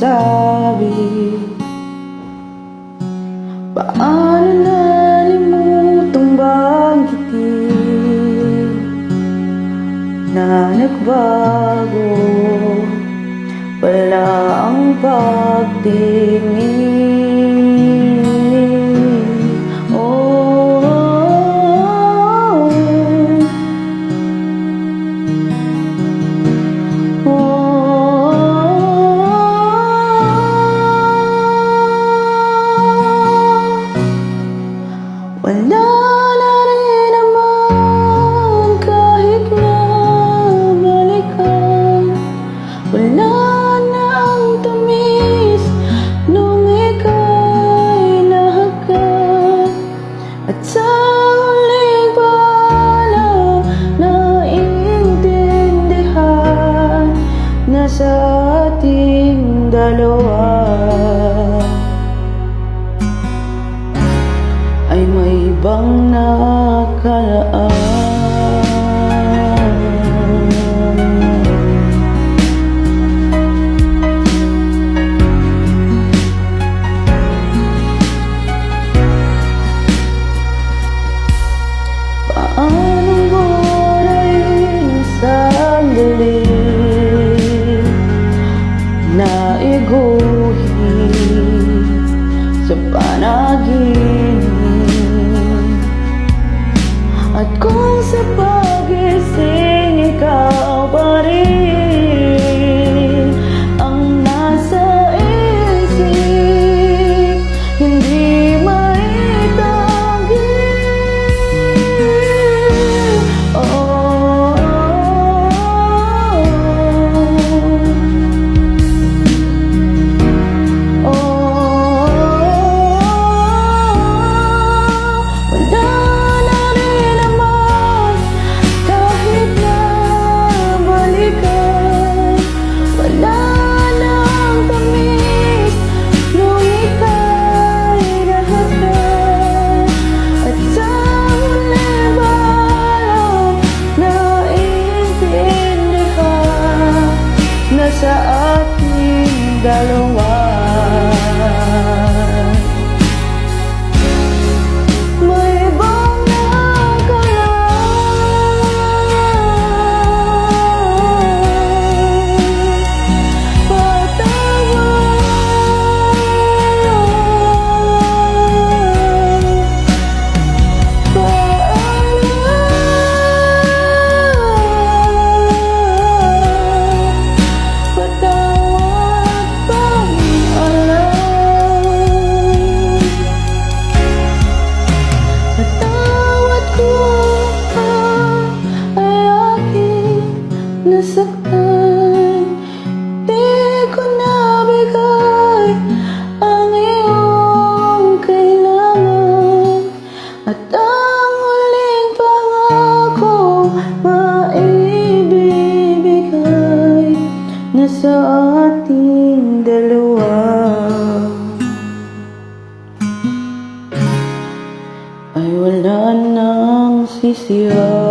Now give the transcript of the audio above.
masabi. Paano nalimutang banggitin na nagbago pala ang pagtingin. Wala na rin naman kahit na balikan. Wala na ang tamis nung ika'y nahagan. At sa huling paalam naiintindihan na sa ating dalawa ay may ibang nakalaan. Paano mo rin sandali na iguhin sa panaginip? At kung sa pag-ising ikaw pa rin ang nasa isip, hindi maitanggi. Oh, sa ating dalawa may ibang nakalaan. Nasaktan, di ko nabigay ang iyong kailangan. At ang huling pangakong maibibigay na sa ating dalawa ay wala nang sisiya.